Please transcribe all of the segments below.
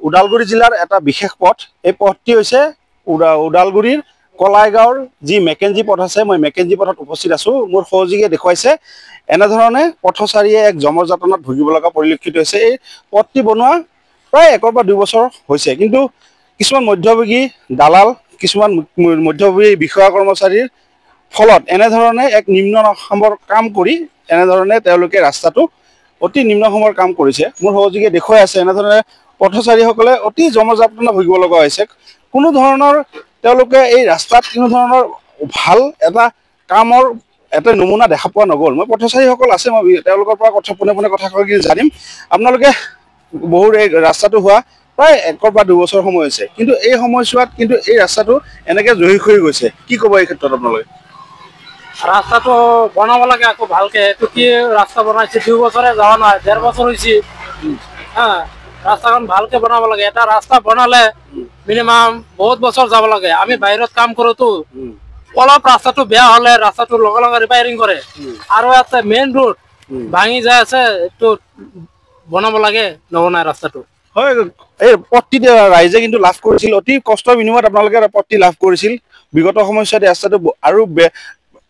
ওদালগুৰি জিলাৰ এটা বিশেষ পথ এই পথটি হৈছে ওদালগুৰিৰ কলাইগাঁৱৰ যি মেকেঞ্জি পথ আছে মই মেকেঞ্জি পথত উপস্থিত আছোঁ মোৰ সহযোগীয়ে দেখুৱাইছে এনেধৰণে পথচাৰীয়ে এক জমৰ যাতনাত ভুগিব লগা পৰিলক্ষিত হৈছে এই পথটি বনোৱা প্ৰায় 1 বা 2 বছৰ হৈছে কিন্তু কিছুমান মধ্যভোগী দালাল কিছুমান মধ্যভোগী বিষয়া কৰ্মচাৰীৰ ফলত এনেধৰণে এক নিম্ন সমৰ কাম কৰি এনেধৰণে তেওঁলোকে ৰাস্তাটো অতি নিম্ন সমৰ কাম কৰিছে মোৰ সহযোগীয়ে দেখুৱাই আছে এনেধৰণে পথচাৰীসকলে অতি জমজাপনা ভুগিব লগা হৈছে কোনো ধৰণৰ তেওঁলোকে এই ৰাস্তাত কোনো ধৰণৰ ভাল এটা কামৰ এটা নমুনা দেখা পোৱা নগ'ল মই পথচাৰীসকল আছে মই তেওঁলোকৰ পৰা পোনে পোনে কথা কৈ জানিম আপোনালোকে বহু এই ৰাস্তাটো হোৱা প্ৰায় 1 বা 2 বছৰ সময় হৈছে কিন্তু এই সময়ছোৱাত কিন্তু এই ৰাস্তাটো এনেকৈ জহি হৈ গৈছে কি ক'ব এই ক্ষেত্ৰত আপোনালোকে ৰাস্তাটো বনাব লাগে আকৌ ভালকে এইটো কি ৰাস্তা বনাইছে 2 বছৰে যোৱা নাই 1.5 বছৰ হৈছে ৰাস্তাখন ভালকে বনাব লাগে এটা ৰাস্তা বনালে মিনিমাম বহুত বছৰ যাব লাগে আমি বাহিৰত কাম কৰোতো অলপ ৰাস্তাটো বেয়া হলে ৰাস্তাটো লগে লগে ৰিপেয়াৰিং কৰে আৰু এটা মেইন ৰোড ভাঙি যায় আছে এইটো বনাব লাগে নবনাই ৰাস্তাটো হয় এই পথটি ৰাইজে কিন্তু লাভ কৰিছিল অতি কষ্টৰ বিনিময়ত আপোনালোকে পথটি লাভ কৰিছিল বিগত সময়ছোৱাত ৰাস্তাটো আৰু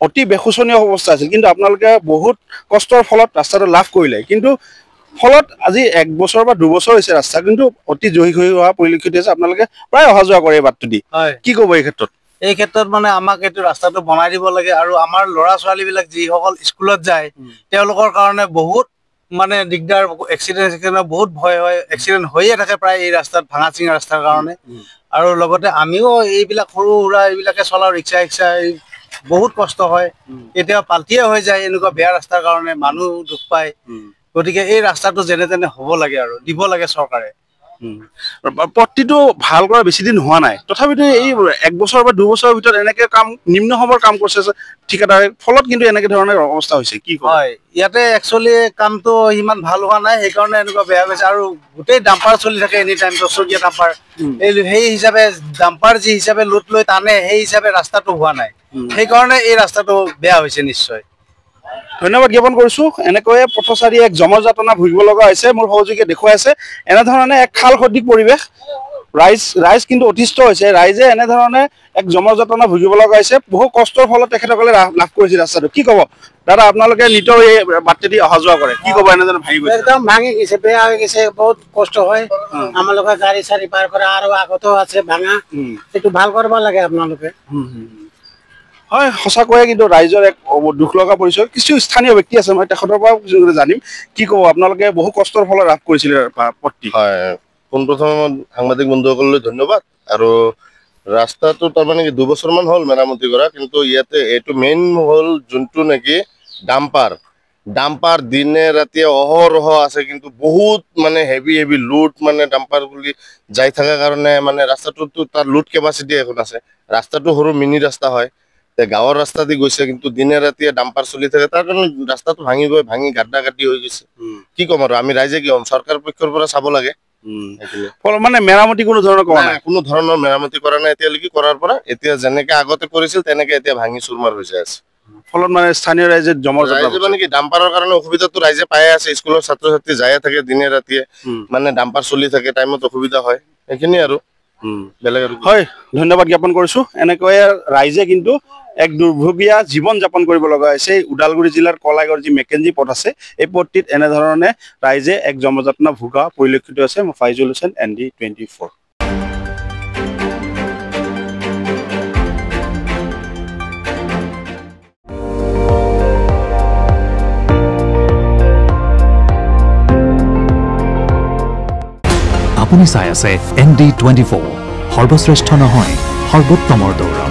অতি বেখুচনীয় অৱস্থা আছিল কিন্তু আপোনালোকে বহুত কষ্টৰ ফলত ৰাস্তাটো লাভ কৰিলে কিন্তু ফলত আজি 1 বছৰ বা 2 বছৰ হৈছে ৰাস্তা কিন্তু অতি জহি হৈ হোৱা পৰিলক্ষিত হৈছে আপোনালোকে প্ৰায় অহা যোৱা কৰে এই বাটটো দি কি ক'ব এই ক্ষেত্ৰত মানে আমাক এইটো ৰাস্তাটো বনাই দিব লাগে আৰু আমাৰ ল'ৰা ছোৱালীবিলাক যিসকল স্কুলত যায় তেওঁলোকৰ কাৰণে বহুত মানে দিগদাৰ এক্সিডেণ্ট বহুত ভয় হয় এক্সিডেণ্ট হৈয়ে থাকে প্ৰায় এই ৰাস্তাত ভাঙা চিঙা ৰাস্তাৰ কাৰণে আৰু লগতে আমিও এইবিলাক সৰু সুৰা এইবিলাকে চলাওঁ ৰিক্সা বহুত কষ্ট হয় কেতিয়াবা পাল্টিয়ে হৈ যায় এনেকুৱা বেয়া ৰাস্তাৰ কাৰণে মানুহ দুখ পায় গতিকে এই ৰাস্তাটো যেনে তেনে হ'ব লাগে আৰু দিব লাগে চৰকাৰে পথটিটো ভাল কৰা বেছি দিন হোৱা নাই তথাপিতো এই 1 বছৰ বা 2 বছৰৰ ভিতৰত এনেকৈ কাম নিম্ন সমৰ কাম কৰিছে ঠিকাদাৰে ফলত কিন্তু এনেকৈ ধৰণৰ অৱস্থা হৈছে কি হয় ইয়াতে একচুৱেলি কামটো ইমান ভাল হোৱা নাই সেইকাৰণে এনেকুৱা বেয়া হৈছে আৰু গোটেই ডাম্পাৰ চলি থাকে এনি টাইম 10 ডাম্পাৰ সেই হিচাপে ডাম্পাৰ যি হিচাপে লোড লৈ টানে সেই হিচাপে ৰাস্তাটো হোৱা নাই সেইকাৰণে এই ৰাস্তাটো বেয়া হৈছে নিশ্চয় ধন্যবাদ জ্ঞাপন কৰিছোঁ এনেকৈয়ে পথচাৰী এক জমৰযাতনা ভুগিব লগা হৈছে মোৰ সহযোগীয়ে দেখুৱাই আছে এনেধৰণে এক খাল সদৃশ পৰিৱেশ ৰাইজ কিন্তু অতিষ্ঠ হৈছে ৰাইজে এনেধৰণে এক জমৰযাতনা ভুগিব লগা হৈছে বহু কষ্টৰ ফলত তেখেতসকলে লাভ কৰিছে ৰাস্তাটো কি ক'ব দাদা আপোনালোকে নিতৰ এই বাটেদি অহা যোৱা কৰে কি ক'ব এনেধৰণে ভাঙি গৈছে একদম ভাঙি গৈছে বেয়া হৈ গৈছে বহুত কষ্ট হয় আমালোকে গাড়ী চাৰি পাৰ কৰে আৰু আগতো আছে ভাঙা এইটো ভাল কৰিব লাগে আপোনালোকে হয় সঁচাকৈয়ে কিন্তু ৰাইজৰ এক দুখ লগা পৰিচয় কিছু স্থানীয় ব্যক্তি আছে মই তেখেতৰ পৰা জানিম কি ক'ব আপোনালোকে বহু কষ্টৰ ফলত লাভ কৰিছিলে পথটি হয় পোনপ্ৰথমে সাংবাদিক বন্ধুসকললৈ ধন্যবাদ আৰু ৰাস্তাটো তাৰমানে 2 বছৰমান হ'ল মেৰামতি কৰা কিন্তু ইয়াতে এইটো মেইন হ'ল যোনটো নেকি ডাম্পাৰ দিনে ৰাতিয়ে অহৰহ আছে কিন্তু বহুত মানে হেভি লোড মানে ডাম্পাৰ বুলি যাই থকা কাৰণে মানে ৰাস্তাটোতো তাৰ লোড কেপাচিটি এখন আছে ৰাস্তাটো সৰু মিনি ৰাস্তা হয় গাঁৱৰ ৰাস্তা দি গৈছে কিন্তু দিনে ৰাতিয়ে ডাম্পাৰ চলি থাকে তাৰ কাৰণে ৰাস্তাটো ভাঙি গাড্ডা গাড্ডি হৈ গৈছে কি ক'ম আৰু আমি ৰাইজে কি হ'ম চৰকাৰ পক্ষৰ পৰা চাব লাগে মানে মেৰামতি কোনো ধৰণৰ মেৰামতি কৰা নাই এতিয়ালৈকে কৰাৰ পৰা এতিয়া যেনেকে আগতে কৰিছিল তেনেকে এতিয়া ভাঙি চুৰমাৰ হৈ যায় আছে ফলত মানে স্থানীয় ৰাইজে মানে কি ডাম্পাৰৰ কাৰণে অসুবিধাটো ৰাইজে পাই আছে স্কুলৰ ছাত্ৰ ছাত্ৰী যায়ে থাকে দিনে ৰাতিয়ে মানে ডাম্পাৰ চলি থাকে টাইমত অসুবিধা হয় সেইখিনি আৰু বেলেগ আৰু হয় ধন্যবাদ জ্ঞাপন কৰিছোঁ এনেকৈয়ে ৰাইজে কিন্তু এক দুৰ্ভগীয়া জীৱন যাপন কৰিব লগা হৈছে ওদালগুৰি জিলাৰ কলাইগাঁৱৰ যি মেকেঞ্জি পথ আছে এই পথটিত এনেধৰণে ৰাইজে এক জমযাতনা ভোগা পৰিলক্ষিত হৈছে মই ফাইজুল হুছেইন ND24 আপুনি চাই আছে ND24 সৰ্বশ্ৰেষ্ঠ নহয় সৰ্বোত্তমৰ দৌৰ